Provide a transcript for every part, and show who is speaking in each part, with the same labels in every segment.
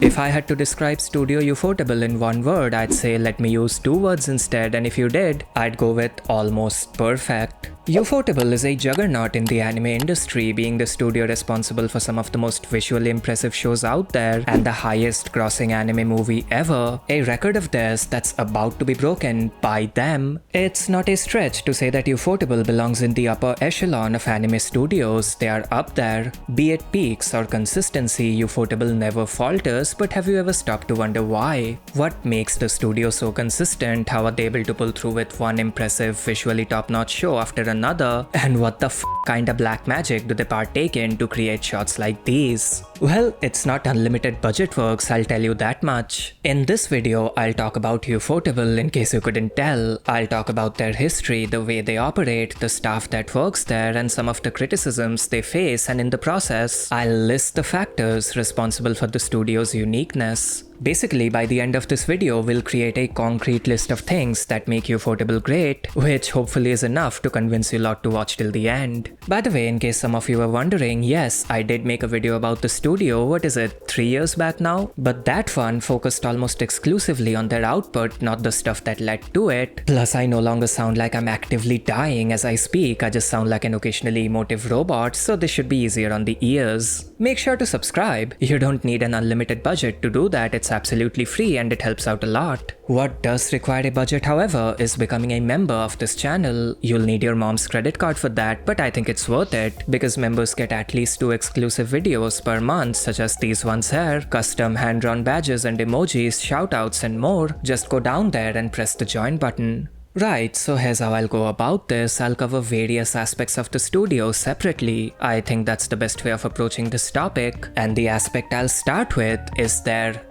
Speaker 1: If I had to describe Studio Ufotable in one word, I'd say let me use two words instead, and if you did, I'd go with almost perfect. Ufotable is a juggernaut in the anime industry, being the studio responsible for some of the most visually impressive shows out there and the highest grossing anime movie ever, a record of theirs that's about to be broken by them. It's not a stretch to say that Ufotable belongs in the upper echelon of anime studios. They are up there. Be it peaks or consistency, Ufotable never falters, but have you ever stopped to wonder why? What makes the studio so consistent? How are they able to pull through with one impressive, visually top-notch show after another? And what the kinda black magic do they partake in to create shots like these? Well, it's not unlimited budget works, I'll tell you that much. In this video, I'll talk about Ufotable in case you couldn't tell. I'll talk about their history, the way they operate, the staff that works there, and some of the criticisms they face, and in the process, I'll list the factors responsible for the studio's uniqueness. Basically, by the end of this video, we'll create a concrete list of things that make Ufotable great, which hopefully is enough to convince you lot to watch till the end. By the way, in case some of you were wondering, yes, I did make a video about the studio, what is it, 3 years back now? But that one focused almost exclusively on their output, not the stuff that led to it. Plus, I no longer sound like I'm actively dying as I speak, I just sound like an occasionally emotive robot, so this should be easier on the ears. Make sure to subscribe. You don't need an unlimited budget to do that, it's absolutely free and it helps out a lot. What does require a budget, however, is becoming a member of this channel. You'll need your mom's credit card for that, but I think it's worth it because members get at least 2 exclusive videos per month, such as these ones here, custom hand-drawn badges and emojis, shoutouts and more. Just go down there and press the join button. Right, so here's how I'll go about this. I'll cover various aspects of the studio separately. I think that's the best way of approaching this topic, and the aspect I'll start with is their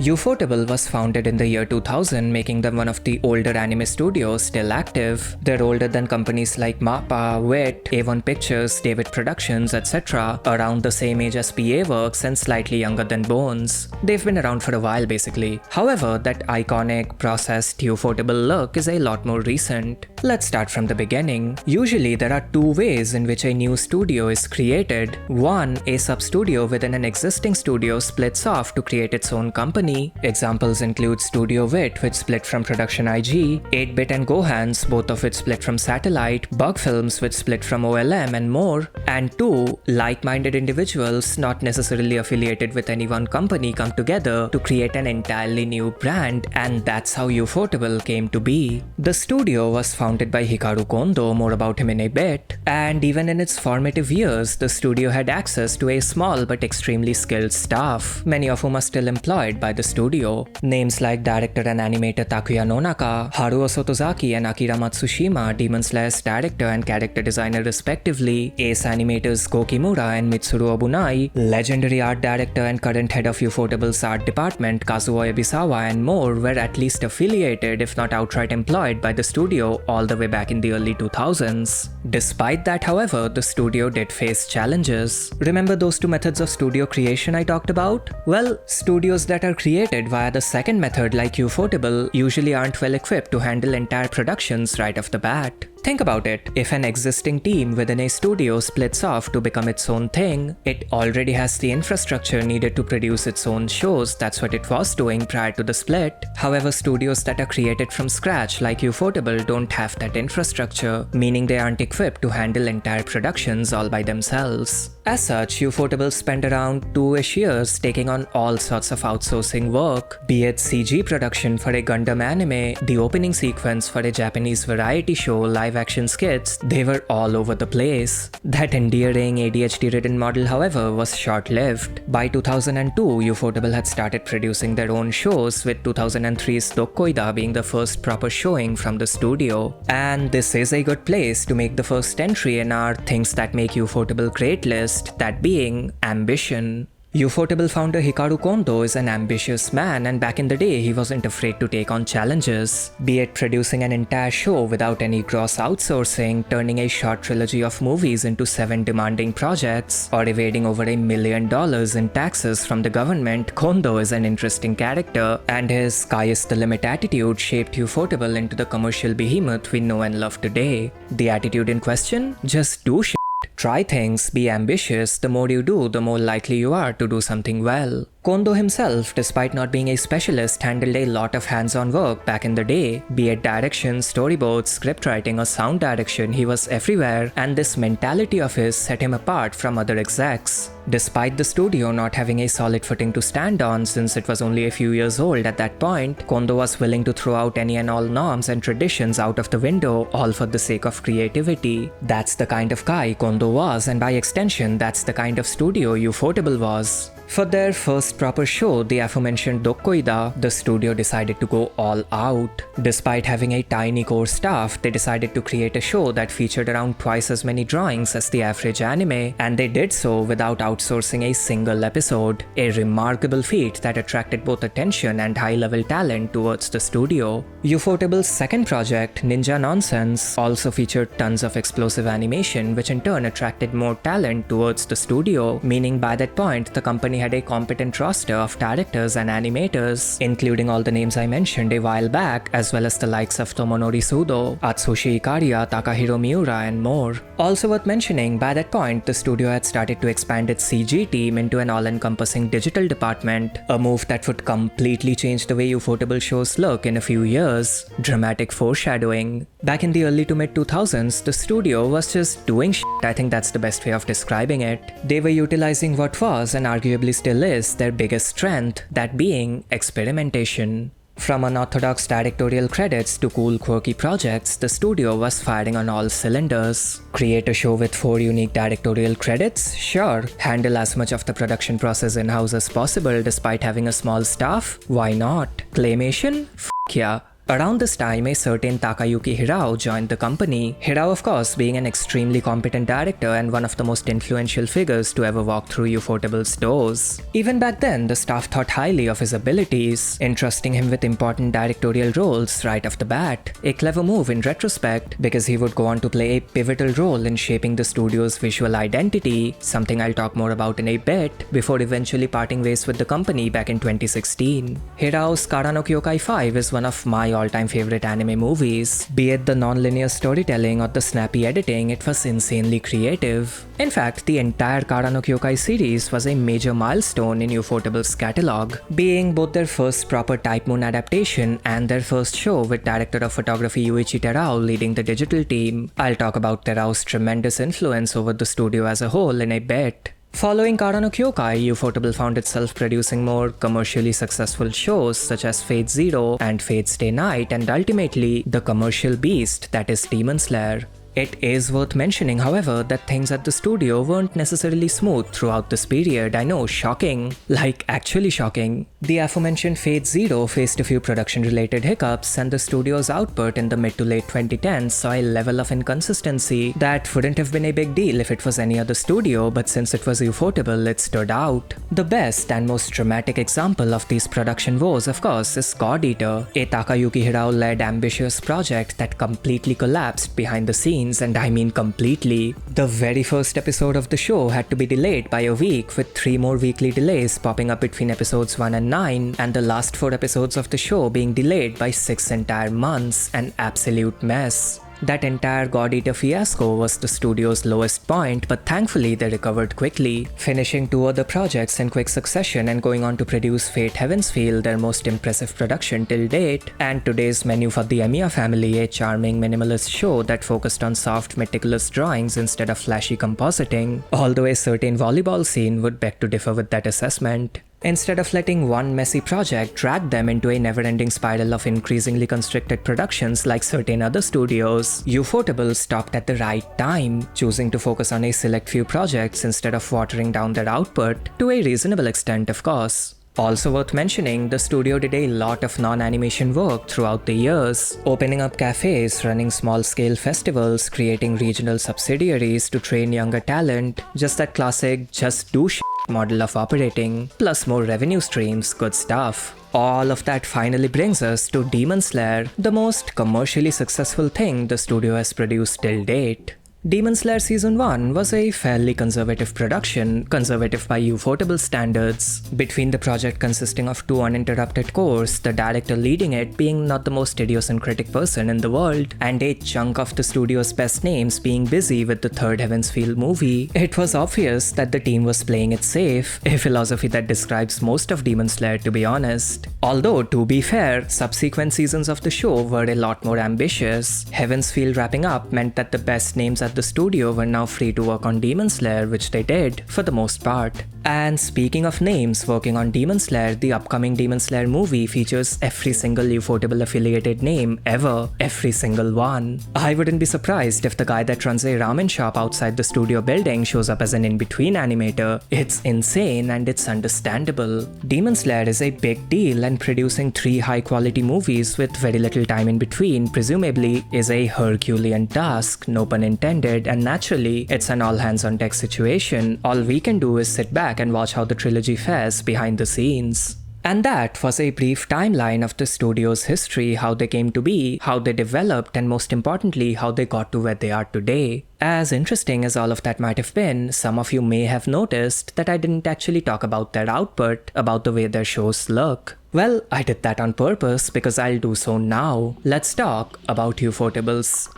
Speaker 1: Ufotable was founded in the year 2000, making them one of the older anime studios still active. They're older than companies like MAPPA, WIT, A1 Pictures, David Productions, etc., around the same age as PA Works and slightly younger than Bones. They've been around for a while basically. However, that iconic, processed Ufotable look is a lot more recent. Let's start from the beginning. Usually there are 2 ways in which a new studio is created. One, a sub-studio within an existing studio splits off to create its own company. Examples include Studio WIT, which split from Production IG, 8-Bit and Gohan's, both of which split from Satellite, Bug Films, which split from OLM, and more. And 2, like-minded individuals, not necessarily affiliated with any one company, come together to create an entirely new brand, and that's how Ufotable came to be. The studio was founded by Hikaru Kondo, more about him in a bit, and even in its formative years, the studio had access to a small but extremely skilled staff, many of whom are still employed by the studio. Names like director and animator Takuya Nonaka, Haruo Sotozaki and Akira Matsushima, Demon Slayer's director and character designer respectively, ace animators Go Kimura and Mitsuru Obunai, legendary art director and current head of Ufotable's art department Kazuo Ebisawa, and more were at least affiliated, if not outright employed by the studio all the way back in the early 2000s. Despite that, however, the studio did face challenges. Remember those 2 methods of studio creation I talked about? Well, studios that are created via the second method like Ufotable usually aren't well equipped to handle entire productions right off the bat. Think about it, if an existing team within a studio splits off to become its own thing, it already has the infrastructure needed to produce its own shows. That's what it was doing prior to the split. However, studios that are created from scratch like Ufotable don't have that infrastructure, meaning they aren't equipped to handle entire productions all by themselves. As such, Ufotable spent around 2-ish years taking on all sorts of outsourcing work, be it CG production for a Gundam anime, the opening sequence for a Japanese variety show, live action skits. They were all over the place. That endearing ADHD-ridden model, however, was short-lived. By 2002, Ufotable had started producing their own shows, with 2003's Dokkoida being the first proper showing from the studio. And this is a good place to make the first entry in our Things That Make Ufotable Great list, that being ambition. Ufotable founder Hikaru Kondo is an ambitious man, and back in the day he wasn't afraid to take on challenges, be it producing an entire show without any gross outsourcing, turning a short trilogy of movies into 7 demanding projects, or evading over $1 million in taxes from the government. Kondo is an interesting character, and his sky is the limit attitude shaped Ufotable into the commercial behemoth we know and love today. The attitude in question? Just do shit. Try things, be ambitious. The more you do, the more likely you are to do something well. Kondo himself, despite not being a specialist, handled a lot of hands-on work back in the day. Be it direction, storyboards, script writing or sound direction, he was everywhere, and this mentality of his set him apart from other execs. Despite the studio not having a solid footing to stand on since it was only a few years old at that point, Kondo was willing to throw out any and all norms and traditions out of the window, all for the sake of creativity. That's the kind of guy Kondo was, and by extension, that's the kind of studio Ufotable was. For their first proper show, the aforementioned Dokkoida, the studio decided to go all out. Despite having a tiny core staff, they decided to create a show that featured around twice as many drawings as the average anime, and they did so without outsourcing a single episode. A remarkable feat that attracted both attention and high-level talent towards the studio. Ufotable's second project, Ninja Nonsense, also featured tons of explosive animation, which in turn attracted more talent towards the studio, meaning by that point, the company had a competent roster of directors and animators, including all the names I mentioned a while back, as well as the likes of Tomonori Sudo, Atsushi Ikaria, Takahiro Miura, and more. Also worth mentioning, by that point, the studio had started to expand its CG team into an all-encompassing digital department, a move that would completely change the way Ufotable shows look in a few years. Dramatic foreshadowing. Back in the early to mid-2000s, the studio was just doing shit. I think that's the best way of describing it. They were utilizing what was, and arguably still is, their biggest strength, that being experimentation. From unorthodox directorial credits to cool quirky projects, the studio was firing on all cylinders. Create a show with 4 unique directorial credits? Sure. Handle as much of the production process in-house as possible despite having a small staff? Why not? Claymation? F yeah. Around this time, a certain Takayuki Hirao joined the company. Hirao, of course, being an extremely competent director and one of the most influential figures to ever walk through Ufotable's doors. Even back then, the staff thought highly of his abilities, entrusting him with important directorial roles right off the bat. A clever move in retrospect, because he would go on to play a pivotal role in shaping the studio's visual identity, something I'll talk more about in a bit, before eventually parting ways with the company back in 2016. Hirao's Karanokyoukai 5 is one of my all-time favorite anime movies. Be it the non-linear storytelling or the snappy editing, it was insanely creative. In fact, the entire Karanokyoukai series was a major milestone in Ufotable's catalog, being both their first proper Type Moon adaptation and their first show with director of photography Yuichi Terao leading the digital team. I'll talk about Terao's tremendous influence over the studio as a whole in a bit. Following Karanokyoukai, Ufotable found itself producing more commercially successful shows such as Fate Zero and fatestaynight, and ultimately the commercial beast that is Demonslayer. It is worth mentioning, however, that things at the studio weren't necessarily smooth throughout this period. I know, shocking. Like, actually shocking. The aforementioned Fate Zero faced a few production-related hiccups, and the studio's output in the mid to late 2010s saw a level of inconsistency that wouldn't have been a big deal if it was any other studio, but since it was Ufotable, it stood out. The best and most dramatic example of these production woes, of course, is God Eater, a Takayuki Hirao-led ambitious project that completely collapsed behind the scenes, and I mean completely. The very first episode of the show had to be delayed by a week, with 3 more weekly delays popping up between episodes 1 and 9, and the last 4 episodes of the show being delayed by 6 entire months. An absolute mess. That entire God Eater fiasco was the studio's lowest point, but thankfully they recovered quickly, finishing 2 other projects in quick succession and going on to produce Fate Heavensfield, their most impressive production till date, and today's Menu for the Emiya Family, a charming minimalist show that focused on soft, meticulous drawings instead of flashy compositing, although a certain volleyball scene would beg to differ with that assessment. Instead of letting one messy project drag them into a never-ending spiral of increasingly constricted productions like certain other studios, Ufotable stopped at the right time, choosing to focus on a select few projects instead of watering down their output, to a reasonable extent of course. Also worth mentioning, the studio did a lot of non-animation work throughout the years, opening up cafes, running small-scale festivals, creating regional subsidiaries to train younger talent, just that classic just do shit model of operating, plus more revenue streams, good stuff. All of that finally brings us to Demon Slayer, the most commercially successful thing the studio has produced till date. Demon Slayer Season 1 was a fairly conservative production, conservative by Ufotable standards. Between the project consisting of 2 uninterrupted cores, the director leading it being not the most idiosyncratic person in the world, and a chunk of the studio's best names being busy with the third Heaven's Feel movie, it was obvious that the team was playing it safe, a philosophy that describes most of Demon Slayer to be honest. Although, to be fair, subsequent seasons of the show were a lot more ambitious. Heaven's Feel wrapping up meant that the best names at the studio were now free to work on Demon Slayer, which they did, for the most part. And speaking of names working on Demon Slayer, the upcoming Demon Slayer movie features every single Ufotable affiliated name ever, every single one. I wouldn't be surprised if the guy that runs a ramen shop outside the studio building shows up as an in-between animator. It's insane and it's understandable. Demon Slayer is a big deal, and producing 3 high-quality movies with very little time in between presumably is a Herculean task, no pun intended, and naturally, it's an all-hands-on-deck situation. All we can do is sit back and watch how the trilogy fares behind the scenes. And that was a brief timeline of the studio's history, how they came to be, how they developed, and most importantly, how they got to where they are today. As interesting as all of that might have been, some of you may have noticed that I didn't actually talk about their output, about the way their shows look. Well, I did that on purpose because I'll do so now. Let's talk about Ufotables.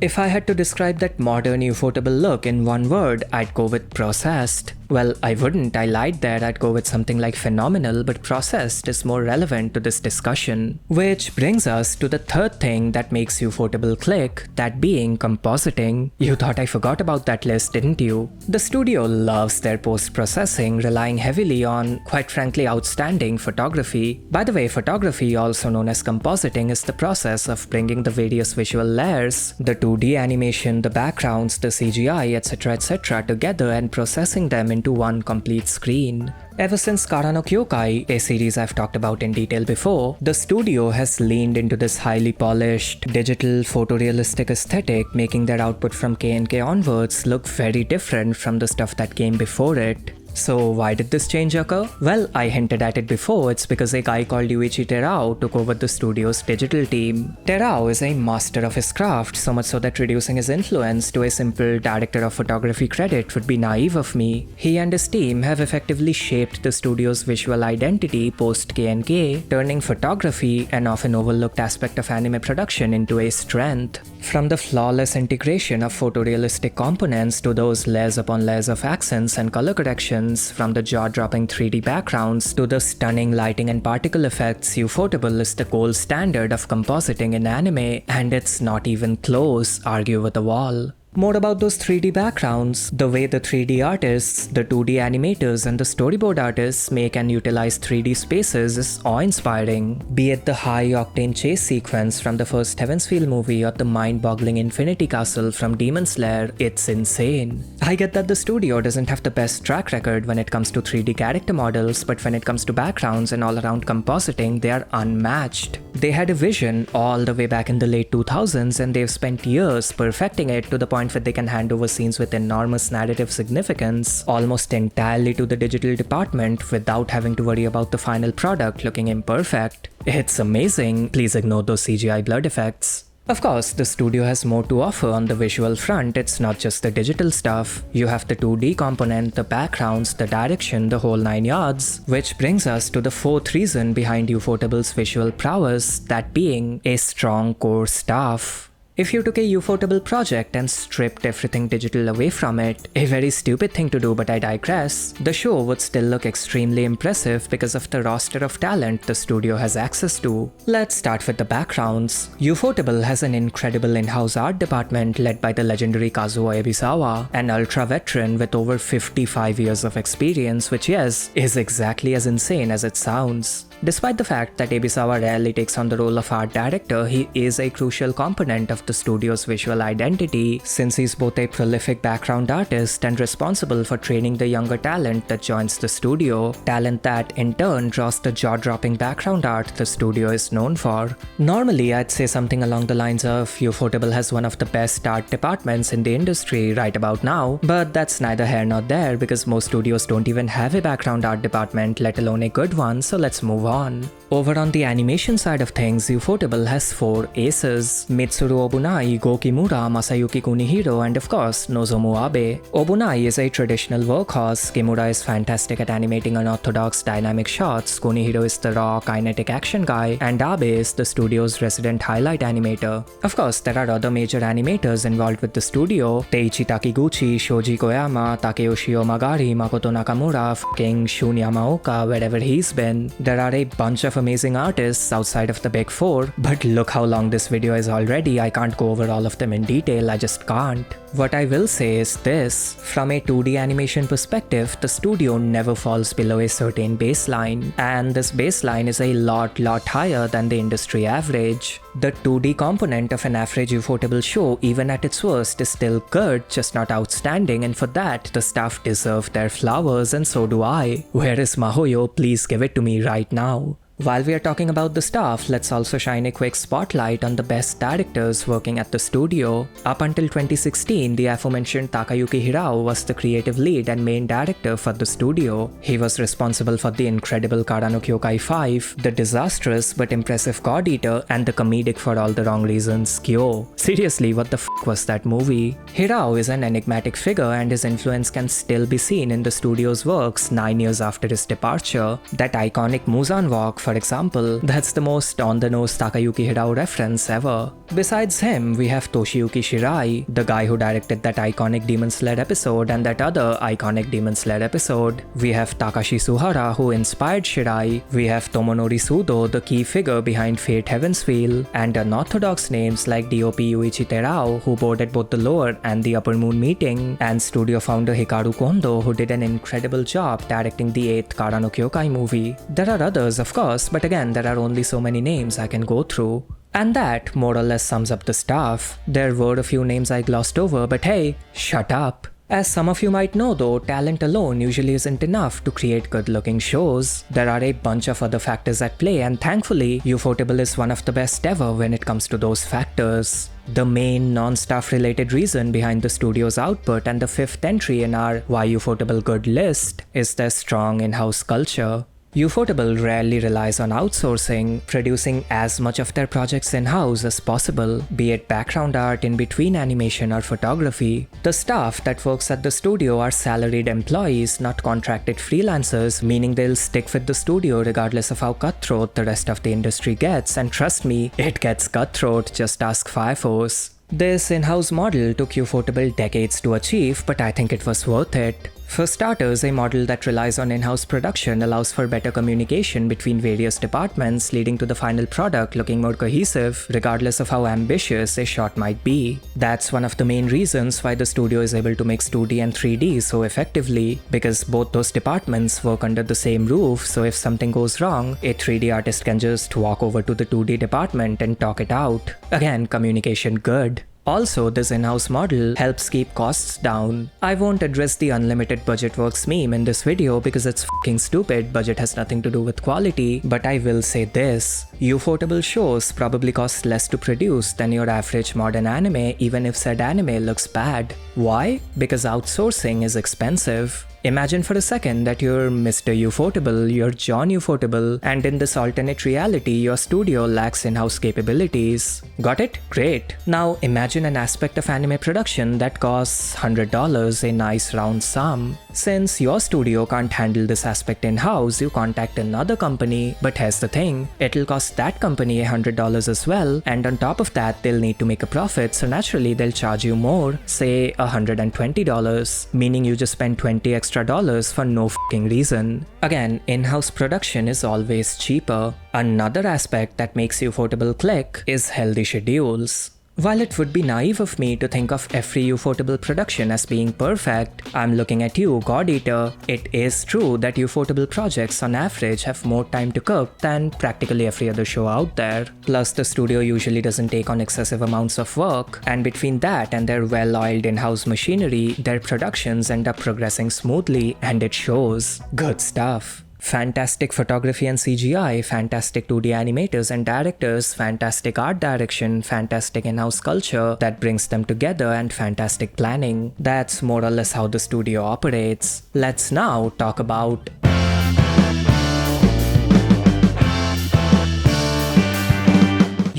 Speaker 1: If I had to describe that modern Ufotable look in one word, I'd go with processed. Well, I wouldn't, I lied there, I'd go with something like phenomenal, but processed is more relevant to this discussion. Which brings us to the third thing that makes Ufotable click, that being compositing. You thought I forgot about that list, didn't you? The studio loves their post-processing, relying heavily on, quite frankly, outstanding photography. By the way, photography, also known as compositing, is the process of bringing the various visual layers, the 2D animation, the backgrounds, the CGI, etc. together and processing them into one complete screen. Ever since Karanokyoukai, a series I've talked about in detail before, the studio has leaned into this highly polished, digital, photorealistic aesthetic, making their output from K&K onwards look very different from the stuff that came before it. So why did this change occur? Well, I hinted at it before, it's because a guy called Yuichi Terao took over the studio's digital team. Terao is a master of his craft, so much so that reducing his influence to a simple director of photography credit would be naive of me. He and his team have effectively shaped the studio's visual identity post K&K, turning photography, an often overlooked aspect of anime production, into a strength. From the flawless integration of photorealistic components to those layers upon layers of accents and color correction, from the jaw-dropping 3D backgrounds to the stunning lighting and particle effects, Ufotable is the gold standard of compositing in anime, and it's not even close, argue with the wall. More about those 3D backgrounds, the way the 3D artists, the 2D animators and the storyboard artists make and utilize 3D spaces is awe-inspiring. Be it the high-octane chase sequence from the first Heaven's Feel movie or the mind-boggling Infinity Castle from Demon Slayer, it's insane. I get that the studio doesn't have the best track record when it comes to 3D character models, but when it comes to backgrounds and all-around compositing, they are unmatched. They had a vision all the way back in the late 2000s, and they've spent years perfecting it to the point where they can hand over scenes with enormous narrative significance almost entirely to the digital department without having to worry about the final product looking imperfect. It's amazing, please ignore those CGI blood effects. Of course, the studio has more to offer on the visual front, it's not just the digital stuff. You have the 2D component, the backgrounds, the direction, the whole 9 yards. Which brings us to the fourth reason behind Ufotable's visual prowess, that being a strong core staff. If you took a Ufotable project and stripped everything digital away from it, a very stupid thing to do but I digress, the show would still look extremely impressive because of the roster of talent the studio has access to. Let's start with the backgrounds. Ufotable has an incredible in-house art department led by the legendary Kazuo Ebisawa, an ultra-veteran with over 55 years of experience, which yes, is exactly as insane as it sounds. Despite the fact that Ebisawa rarely takes on the role of art director, he is a crucial component of the studio's visual identity, since he's both a prolific background artist and responsible for training the younger talent that joins the studio, talent that in turn draws the jaw-dropping background art the studio is known for. Normally, I'd say something along the lines of Ufotable has one of the best art departments in the industry right about now, but that's neither here nor there because most studios don't even have a background art department, let alone a good one, so let's move on. Over on the animation side of things, Ufotable has 4 aces: Mitsuru Obunai, Go Kimura, Masayuki Kunihiro, and of course, Nozomu Abe. Obunai is a traditional workhorse, Kimura is fantastic at animating unorthodox dynamic shots, Kunihiro is the raw, kinetic action guy, and Abe is the studio's resident highlight animator. Of course, there are other major animators involved with the studio: Teiichi Takiguchi, Shoji Koyama, Takeyoshi Omagari, Makoto Nakamura, f***ing Shun Yamaoka, wherever he's been. There are a bunch of amazing artists outside of the big 4, but look how long this video is already. I can't go over all of them in detail, I just can't. What I will say is this: from a 2D animation perspective, the studio never falls below a certain baseline, and this baseline is a lot higher than the industry average. The 2D component of an average Ufotable show, even at its worst, is still good, just not outstanding, and for that, the staff deserve their flowers, and so do I. Where is Mahoyo? Please give it to me right now. While we are talking about the staff, let's also shine a quick spotlight on the best directors working at the studio. Up until 2016, the aforementioned Takayuki Hirao was the creative lead and main director for the studio. He was responsible for the incredible Karanokyoukai 5, the disastrous but impressive God Eater, and the comedic for all the wrong reasons Kyo. Seriously, what the f was that movie? Hirao is an enigmatic figure, and his influence can still be seen in the studio's works 9 years after his departure. That iconic Muzan walk, for example, that's the most on-the-nose Takayuki Hirao reference ever. Besides him, we have Toshiyuki Shirai, the guy who directed that iconic Demon Slayer episode and that other iconic Demon Slayer episode. We have Takashi Suhara, who inspired Shirai. We have Tomonori Sudo, the key figure behind Fate Heaven's Wheel, and unorthodox names like DOP Yuichi Terao, who boarded both the lower and the upper moon meeting, and studio founder Hikaru Kondo, who did an incredible job directing the 8th Karanokyoukai movie. There are others, of course, but again, there are only so many names I can go through. And that more or less sums up the staff. There were a few names I glossed over, but hey, shut up. As some of you might know though, talent alone usually isn't enough to create good-looking shows. There are a bunch of other factors at play, and thankfully, Ufotable is one of the best ever when it comes to those factors. The main non-staff related reason behind the studio's output and the 5th entry in our Why Ufotable Good list is their strong in-house culture. Ufotable rarely relies on outsourcing, producing as much of their projects in-house as possible, be it background art, in between animation, or photography. The staff that works at the studio are salaried employees, not contracted freelancers, meaning they'll stick with the studio regardless of how cutthroat the rest of the industry gets, and trust me, it gets cutthroat, just ask Fire Force. This in-house model took Ufotable decades to achieve, but I think it was worth it. For starters, a model that relies on in-house production allows for better communication between various departments, leading to the final product looking more cohesive, regardless of how ambitious a shot might be. That's one of the main reasons why the studio is able to mix 2D and 3D so effectively, because both those departments work under the same roof, so if something goes wrong, a 3D artist can just walk over to the 2D department and talk it out. Again, communication good. Also, this in-house model helps keep costs down. I won't address the unlimited budget works meme in this video because it's fucking stupid, budget has nothing to do with quality, but I will say this. Ufotable shows probably cost less to produce than your average modern anime, even if said anime looks bad. Why? Because outsourcing is expensive. Imagine for a second that you're Mr. Ufotable, you're John Ufotable, and in this alternate reality, your studio lacks in-house capabilities. Got it? Great. Now imagine an aspect of anime production that costs $100, a nice round sum. Since your studio can't handle this aspect in-house, you contact another company, but here's the thing, it'll cost that company $100 as well, and on top of that, they'll need to make a profit, so naturally they'll charge you more, say $120, meaning you just spend $20 extra for no fucking reason. Again, in-house production is always cheaper. Another aspect that makes Ufotable click is healthy schedules. While it would be naive of me to think of every Ufotable production as being perfect, I'm looking at you, God Eater. It is true that Ufotable projects on average have more time to cook than practically every other show out there. Plus, the studio usually doesn't take on excessive amounts of work, and between that and their well-oiled in-house machinery, their productions end up progressing smoothly, and it shows. Good stuff. Fantastic photography and CGI, fantastic 2D animators and directors, fantastic art direction, fantastic in-house culture that brings them together, and fantastic planning. That's more or less how the studio operates. Let's now talk about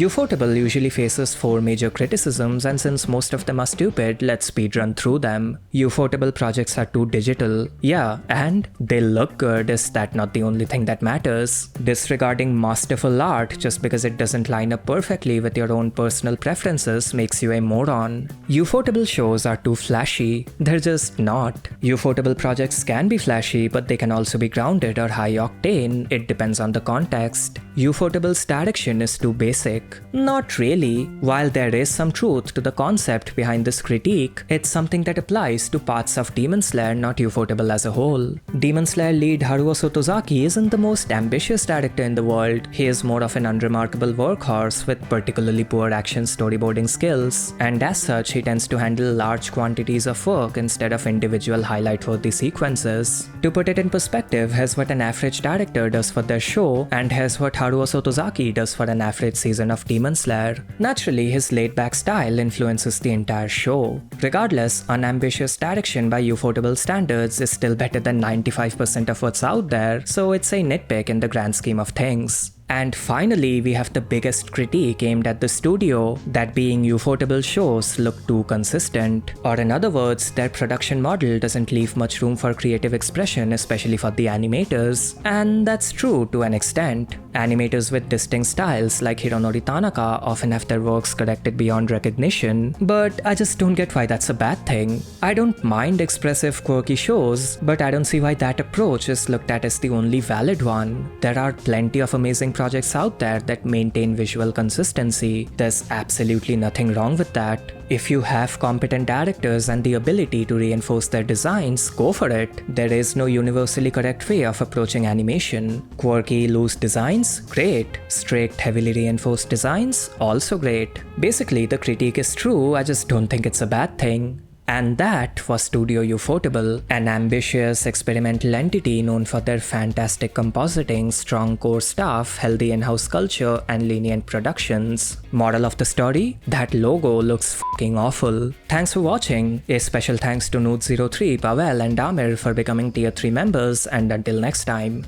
Speaker 1: Ufotable usually faces 4 major criticisms, and since most of them are stupid, let's speedrun through them. Ufotable projects are too digital. Yeah, and they look good. Is that not the only thing that matters? Disregarding masterful art just because it doesn't line up perfectly with your own personal preferences makes you a moron. Ufotable shows are too flashy. They're just not. Ufotable projects can be flashy, but they can also be grounded or high octane. It depends on the context. Ufotable's direction is too basic. Not really. While there is some truth to the concept behind this critique, it's something that applies to parts of Demon Slayer, not Ufotable as a whole. Demon Slayer lead Haruo Sotozaki isn't the most ambitious director in the world. He is more of an unremarkable workhorse with particularly poor action storyboarding skills, and as such he tends to handle large quantities of work instead of individual highlight-worthy sequences. To put it in perspective, here's what an average director does for their show, and here's what Haruo Sotozaki does for an average season of Demon Slayer. Naturally, his laid-back style influences the entire show. Regardless, unambitious direction by Ufotable standards is still better than 95% of what's out there, so it's a nitpick in the grand scheme of things. And finally, we have the biggest critique aimed at the studio, that being Ufotable shows look too consistent. Or in other words, their production model doesn't leave much room for creative expression, especially for the animators. And that's true to an extent. Animators with distinct styles like Hironori Tanaka often have their works corrected beyond recognition, but I just don't get why that's a bad thing. I don't mind expressive, quirky shows, but I don't see why that approach is looked at as the only valid one. There are plenty of amazing projects out there that maintain visual consistency. There's absolutely nothing wrong with that. If you have competent directors and the ability to reinforce their designs, go for it. There is no universally correct way of approaching animation. Quirky, loose designs? Great. Strict, heavily reinforced designs? Also great. Basically, the critique is true, I just don't think it's a bad thing. And that was Studio Ufotable, an ambitious, experimental entity known for their fantastic compositing, strong core staff, healthy in-house culture, and lenient productions. Moral of the story? That logo looks fucking awful. Thanks for watching. A special thanks to Noot03, Pavel, and Damir for becoming tier 3 members, and until next time.